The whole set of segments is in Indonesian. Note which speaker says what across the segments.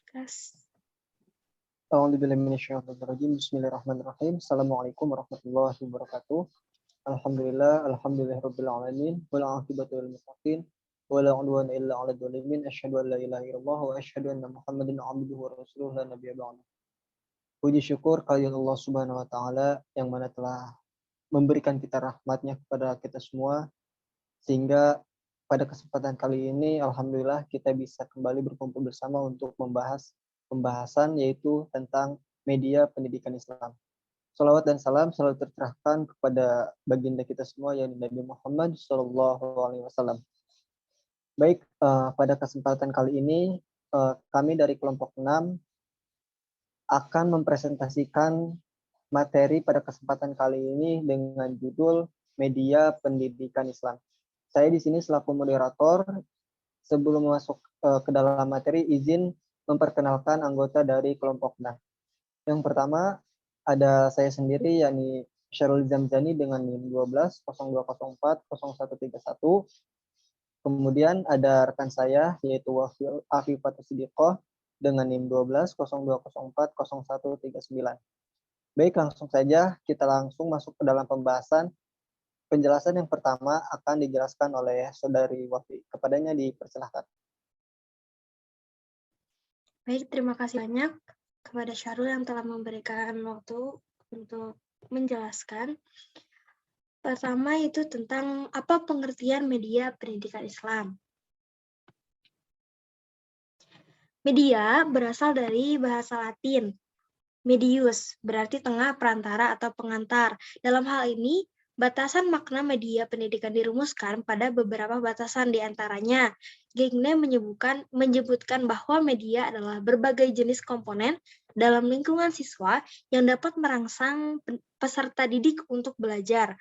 Speaker 1: Kas.
Speaker 2: Bismillahirrahmanirrahim. Assalamualaikum warahmatullahi wabarakatuh. Alhamdulillahirabbil alamin. Wal 'aqibatu lil muttaqin. Wala 'udwana illa 'alal zalimin. Asyhadu an la ilaha illallah wa asyhadu anna Muhammadan 'abduhu wa rasuluhu la nabiyya ba'dahu. Puji syukur kehadirat Allah Subhanahu wa taala yang mana telah memberikan kita rahmatnya kepada kita semua, sehingga pada kesempatan kali ini alhamdulillah kita bisa kembali berkumpul bersama untuk membahas pembahasan yaitu tentang media pendidikan Islam. Salawat dan salam selalu tercurahkan kepada baginda kita semua yakni Nabi Muhammad SAW. Baik, pada kesempatan kali ini kami dari kelompok 6 akan mempresentasikan materi pada kesempatan kali ini dengan judul Media Pendidikan Islam. Saya di sini selaku moderator. Sebelum masuk ke dalam materi, izin memperkenalkan anggota dari kelompok 6. Yang pertama ada saya sendiri yakni Syarul Zamzani dengan NIM 12 0204 0131. Kemudian ada rekan saya yaitu Afifatus Siddiqoh dengan NIM 12 0204 0139. Baik, langsung saja kita langsung masuk ke dalam pembahasan. Penjelasan yang pertama akan dijelaskan oleh Saudari Wafi. Kepadanya dipersilahkan.
Speaker 1: Baik, terima kasih banyak kepada Syarul yang telah memberikan waktu untuk menjelaskan. Pertama itu tentang apa pengertian media pendidikan Islam. Media berasal dari bahasa Latin. Medius berarti tengah, perantara, atau pengantar. Dalam hal ini, batasan makna media pendidikan dirumuskan pada beberapa batasan, di antaranya Gagne menyebutkan bahwa media adalah berbagai jenis komponen dalam lingkungan siswa yang dapat merangsang peserta didik untuk belajar.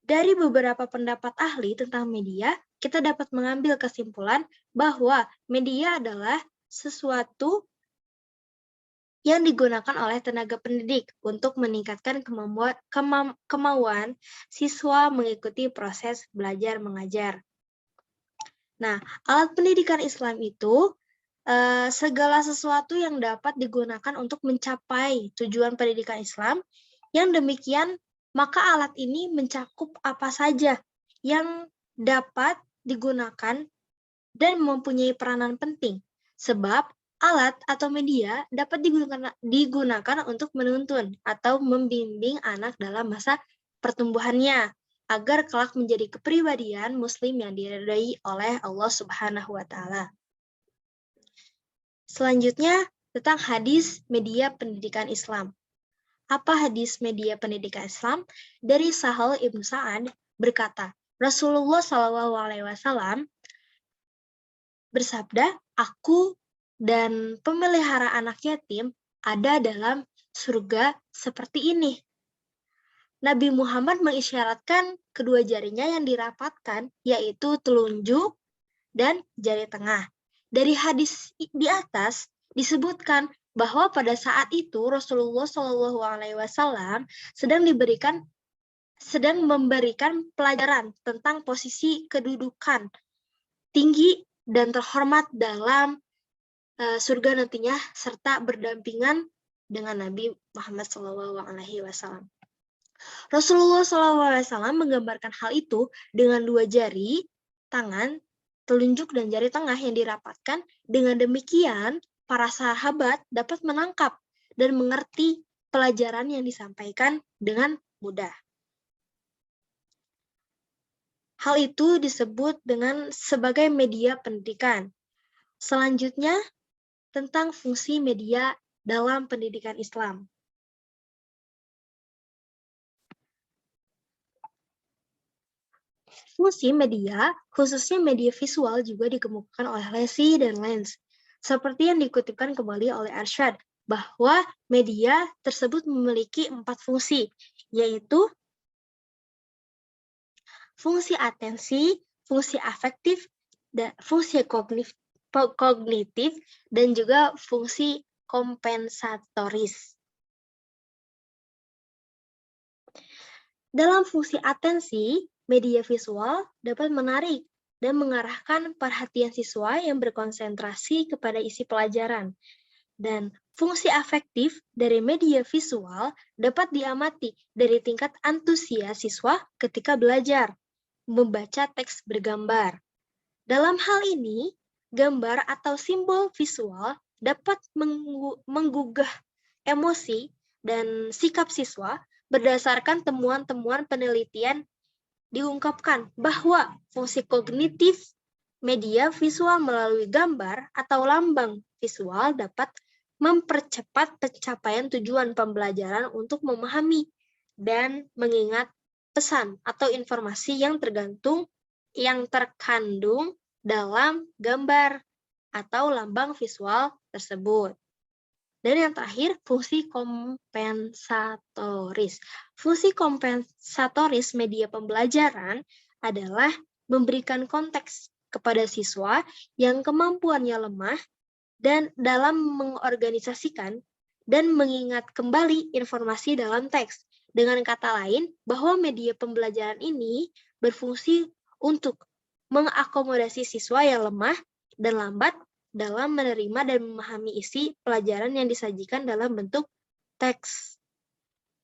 Speaker 1: Dari beberapa pendapat ahli tentang media, kita dapat mengambil kesimpulan bahwa media adalah sesuatu yang digunakan oleh tenaga pendidik untuk meningkatkan kemauan siswa mengikuti proses belajar mengajar. Nah, alat pendidikan Islam itu segala sesuatu yang dapat digunakan untuk mencapai tujuan pendidikan Islam. Yang demikian, maka alat ini mencakup apa saja yang dapat digunakan dan mempunyai peranan penting, sebab alat atau media dapat digunakan untuk menuntun atau membimbing anak dalam masa pertumbuhannya, agar kelak menjadi kepribadian muslim yang diridhai oleh Allah Subhanahu wa taala. Selanjutnya, tentang hadis media pendidikan Islam. Apa hadis media pendidikan Islam? Dari Sahal Ibnu Sa'ad berkata, Rasulullah SAW bersabda, aku dan pemelihara anak yatim ada dalam surga seperti ini. Nabi Muhammad mengisyaratkan kedua jarinya yang dirapatkan, yaitu telunjuk dan jari tengah. Dari hadis di atas disebutkan bahwa pada saat itu Rasulullah SAW sedang memberikan pelajaran tentang posisi kedudukan tinggi dan terhormat dalam surga nantinya, serta berdampingan dengan Nabi Muhammad SAW. Rasulullah SAW menggambarkan hal itu dengan dua jari tangan, telunjuk dan jari tengah yang dirapatkan. Dengan demikian, para sahabat dapat menangkap dan mengerti pelajaran yang disampaikan dengan mudah. Hal itu disebut dengan sebagai media pendidikan. Selanjutnya, tentang fungsi media dalam pendidikan Islam. Fungsi media, khususnya media visual, juga dikemukakan oleh Lacey dan Lenz. Seperti yang dikutipkan kembali oleh Arsyad, bahwa media tersebut memiliki 4 fungsi, yaitu fungsi atensi, fungsi afektif, dan fungsi kognitif, dan juga fungsi kompensatoris. Dalam fungsi atensi, media visual dapat menarik dan mengarahkan perhatian siswa yang berkonsentrasi kepada isi pelajaran. Dan fungsi afektif dari media visual dapat diamati dari tingkat antusias siswa ketika belajar membaca teks bergambar. Dalam hal ini, gambar atau simbol visual dapat menggugah emosi dan sikap siswa. Berdasarkan temuan-temuan penelitian diungkapkan bahwa fungsi kognitif media visual melalui gambar atau lambang visual dapat mempercepat pencapaian tujuan pembelajaran untuk memahami dan mengingat pesan atau informasi yang terkandung dalam gambar atau lambang visual tersebut. Dan yang terakhir, fungsi kompensatoris. Fungsi kompensatoris media pembelajaran adalah memberikan konteks kepada siswa yang kemampuannya lemah dan dalam mengorganisasikan dan mengingat kembali informasi dalam teks. Dengan kata lain, bahwa media pembelajaran ini berfungsi untuk mengakomodasi siswa yang lemah dan lambat dalam menerima dan memahami isi pelajaran yang disajikan dalam bentuk teks.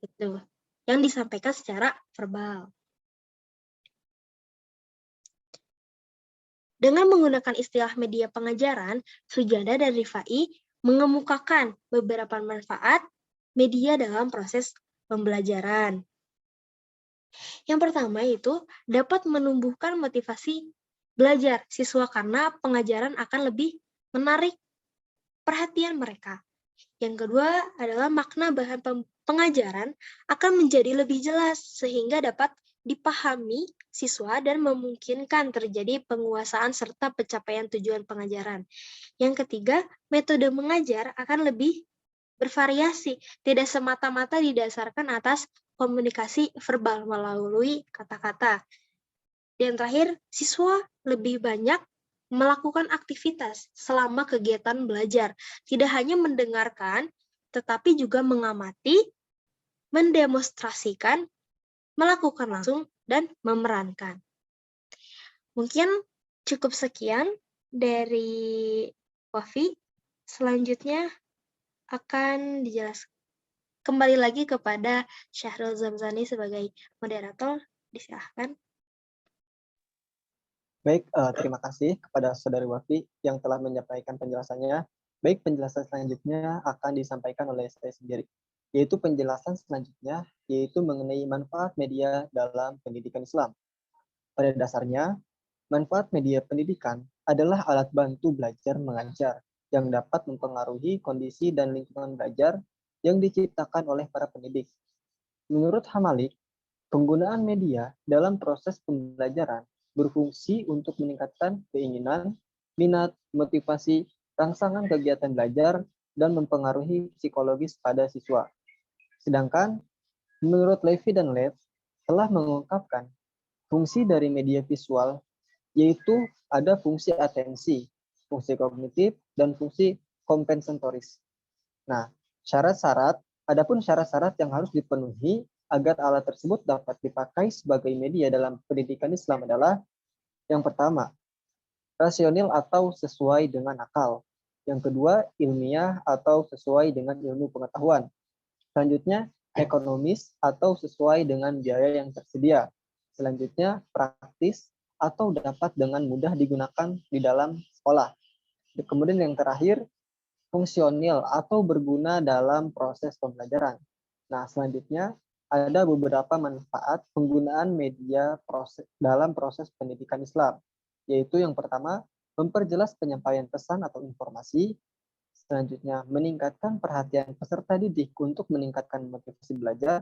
Speaker 1: Itu yang disampaikan secara verbal. Dengan menggunakan istilah media pengajaran, Sujada dan Rifai mengemukakan beberapa manfaat media dalam proses pembelajaran. Yang pertama itu dapat menumbuhkan motivasi belajar siswa karena pengajaran akan lebih menarik perhatian mereka. Yang kedua adalah makna bahan pengajaran akan menjadi lebih jelas sehingga dapat dipahami siswa dan memungkinkan terjadi penguasaan serta pencapaian tujuan pengajaran. Yang ketiga, metode mengajar akan lebih bervariasi, tidak semata-mata didasarkan atas komunikasi verbal melalui kata-kata. Dan terakhir, siswa lebih banyak melakukan aktivitas selama kegiatan belajar, tidak hanya mendengarkan, tetapi juga mengamati, mendemonstrasikan, melakukan langsung, dan memerankan. Mungkin cukup sekian dari Wafi. Selanjutnya akan dijelaskan kembali lagi kepada Syahrul Zamzani sebagai moderator. Disilahkan.
Speaker 2: Baik, terima kasih kepada Saudari Wafi yang telah menyampaikan penjelasannya. Baik, penjelasan selanjutnya akan disampaikan oleh saya sendiri, yaitu penjelasan selanjutnya, yaitu mengenai manfaat media dalam pendidikan Islam. Pada dasarnya, manfaat media pendidikan adalah alat bantu belajar mengajar yang dapat mempengaruhi kondisi dan lingkungan belajar yang diciptakan oleh para pendidik. Menurut Hamalik, penggunaan media dalam proses pembelajaran berfungsi untuk meningkatkan keinginan, minat, motivasi, rangsangan kegiatan belajar, dan mempengaruhi psikologis pada siswa. Sedangkan, menurut Levy dan Lev, telah mengungkapkan fungsi dari media visual, yaitu ada fungsi atensi, fungsi kognitif, dan fungsi kompensatoris. Nah, adapun syarat-syarat yang harus dipenuhi agar alat tersebut dapat dipakai sebagai media dalam pendidikan Islam adalah yang pertama, rasional atau sesuai dengan akal. Yang kedua, ilmiah atau sesuai dengan ilmu pengetahuan. Selanjutnya, ekonomis atau sesuai dengan biaya yang tersedia. Selanjutnya, praktis atau dapat dengan mudah digunakan di dalam sekolah. Kemudian yang terakhir, fungsional atau berguna dalam proses pembelajaran. Nah, selanjutnya ada beberapa manfaat penggunaan media dalam proses pendidikan Islam, yaitu yang pertama, memperjelas penyampaian pesan atau informasi. Selanjutnya, meningkatkan perhatian peserta didik untuk meningkatkan motivasi belajar,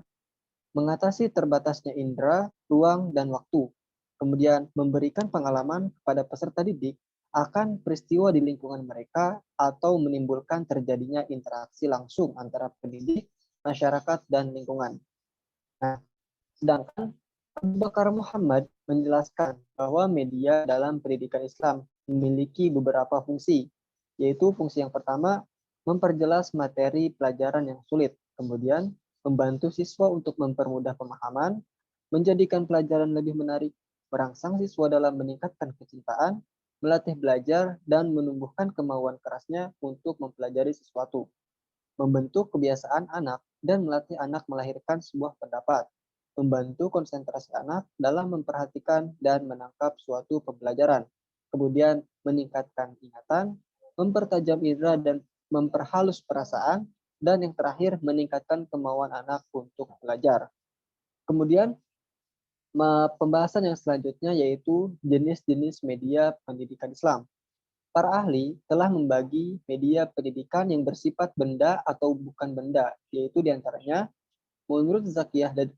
Speaker 2: mengatasi terbatasnya indera, ruang, dan waktu. Kemudian, memberikan pengalaman kepada peserta didik akan peristiwa di lingkungan mereka atau menimbulkan terjadinya interaksi langsung antara pendidik, masyarakat, dan lingkungan. Nah, sedangkan Abu Bakar Muhammad menjelaskan bahwa media dalam pendidikan Islam memiliki beberapa fungsi, yaitu fungsi yang pertama, memperjelas materi pelajaran yang sulit, kemudian membantu siswa untuk mempermudah pemahaman, menjadikan pelajaran lebih menarik, merangsang siswa dalam meningkatkan kecintaan, melatih belajar, dan menumbuhkan kemauan kerasnya untuk mempelajari sesuatu, membentuk kebiasaan anak, dan melatih anak melahirkan sebuah pendapat, membantu konsentrasi anak dalam memperhatikan dan menangkap suatu pembelajaran, kemudian meningkatkan ingatan, mempertajam indera dan memperhalus perasaan, dan yang terakhir meningkatkan kemauan anak untuk belajar. Kemudian pembahasan yang selanjutnya yaitu jenis-jenis media pendidikan Islam. Para ahli telah membagi media pendidikan yang bersifat benda atau bukan benda, yaitu diantaranya menurut Zakiyah dan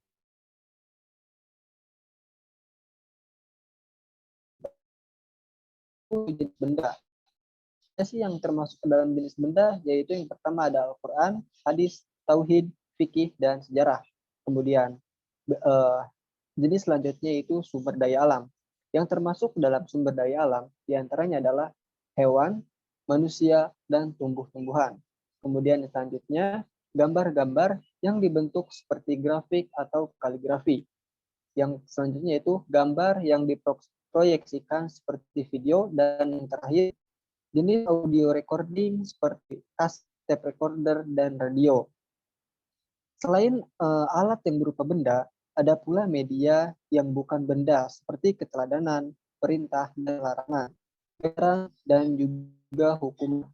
Speaker 2: jenis benda. Sih yang termasuk ke dalam jenis benda yaitu yang pertama ada Al-Quran, hadis, tauhid, fikih, dan sejarah. Kemudian jenis selanjutnya yaitu sumber daya alam. Yang termasuk dalam sumber daya alam diantaranya adalah hewan, manusia, dan tumbuh-tumbuhan. Kemudian yang selanjutnya gambar-gambar yang dibentuk seperti grafik atau kaligrafi. Yang selanjutnya yaitu gambar yang diproyeksikan seperti video, dan yang terakhir jenis audio recording seperti tape recorder dan radio. Selain alat yang berupa benda, ada pula media yang bukan benda seperti keteladanan, perintah, dan larangan, dan juga hukum.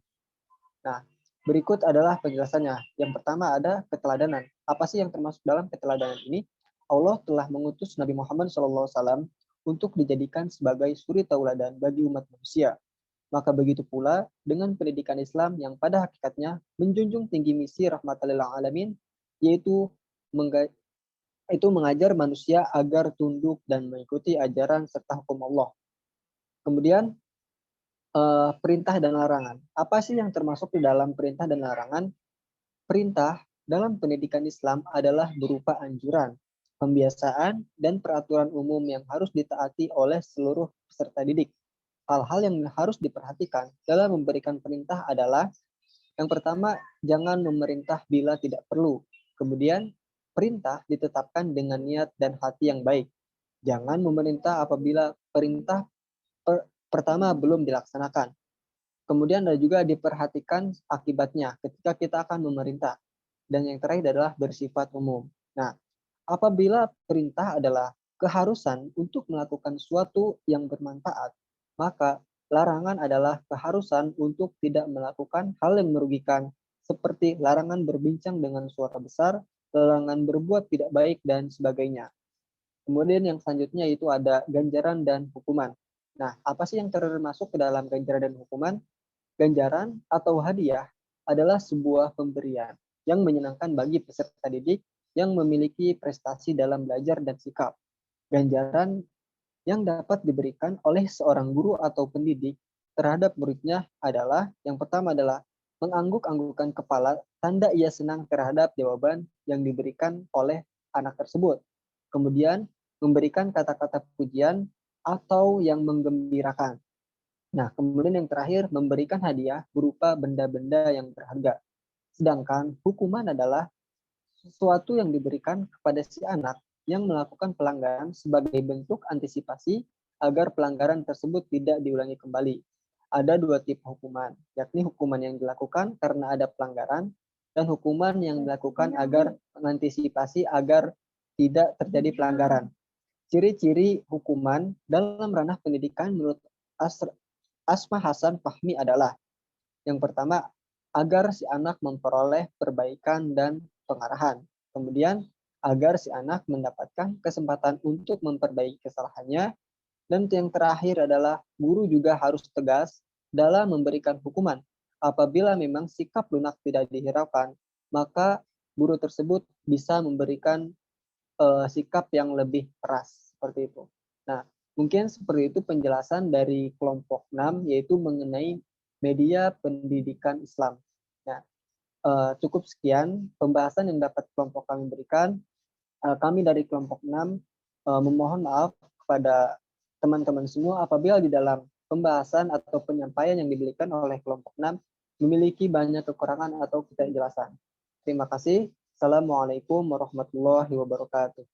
Speaker 2: Nah, berikut adalah penjelasannya. Yang pertama ada keteladanan. Apa sih yang termasuk dalam keteladanan ini? Allah telah mengutus Nabi Muhammad SAW untuk dijadikan sebagai suri tauladan bagi umat manusia. Maka begitu pula dengan pendidikan Islam yang pada hakikatnya menjunjung tinggi misi rahmatan lil alamin, yaitu mengajar manusia agar tunduk dan mengikuti ajaran serta hukum Allah. Kemudian perintah dan larangan. Apa sih yang termasuk di dalam perintah dan larangan? Perintah dalam pendidikan Islam adalah berupa anjuran, pembiasaan, dan peraturan umum yang harus ditaati oleh seluruh peserta didik. Hal-hal yang harus diperhatikan dalam memberikan perintah adalah yang pertama, jangan memerintah bila tidak perlu. Kemudian, perintah ditetapkan dengan niat dan hati yang baik. Jangan memerintah apabila perintah pertama belum dilaksanakan. Kemudian ada juga diperhatikan akibatnya ketika kita akan memerintah. Dan yang terakhir adalah bersifat umum. Nah, apabila perintah adalah keharusan untuk melakukan sesuatu yang bermanfaat, maka larangan adalah keharusan untuk tidak melakukan hal yang merugikan, seperti larangan berbincang dengan suara besar, larangan berbuat tidak baik, dan sebagainya. Kemudian yang selanjutnya itu ada ganjaran dan hukuman. Nah, apa sih yang termasuk ke dalam ganjaran dan hukuman? Ganjaran atau hadiah adalah sebuah pemberian yang menyenangkan bagi peserta didik yang memiliki prestasi dalam belajar dan sikap. Ganjaran yang dapat diberikan oleh seorang guru atau pendidik terhadap muridnya adalah yang pertama adalah mengangguk-anggukkan kepala, tanda ia senang terhadap jawaban yang diberikan oleh anak tersebut. Kemudian memberikan kata-kata pujian atau yang menggembirakan. Nah, kemudian yang terakhir memberikan hadiah berupa benda-benda yang berharga. Sedangkan hukuman adalah sesuatu yang diberikan kepada si anak yang melakukan pelanggaran sebagai bentuk antisipasi agar pelanggaran tersebut tidak diulangi kembali. Ada dua tipe hukuman, yakni hukuman yang dilakukan karena ada pelanggaran dan hukuman yang dilakukan agar mengantisipasi agar tidak terjadi pelanggaran. Ciri-ciri hukuman dalam ranah pendidikan menurut Asma Hasan Fahmi adalah yang pertama, agar si anak memperoleh perbaikan dan pengarahan. Kemudian, agar si anak mendapatkan kesempatan untuk memperbaiki kesalahannya. Dan yang terakhir adalah guru juga harus tegas dalam memberikan hukuman. Apabila memang sikap lunak tidak dihiraukan, maka guru tersebut bisa memberikan sikap yang lebih keras seperti itu. Nah, mungkin seperti itu penjelasan dari kelompok 6 yaitu mengenai media pendidikan Islam. Nah, cukup sekian pembahasan yang dapat kelompok kami berikan. Kami dari kelompok 6 memohon maaf kepada teman-teman semua apabila di dalam pembahasan atau penyampaian yang diberikan oleh kelompok 6 memiliki banyak kekurangan atau ketidakjelasan. Terima kasih. Assalamualaikum warahmatullahi wabarakatuh.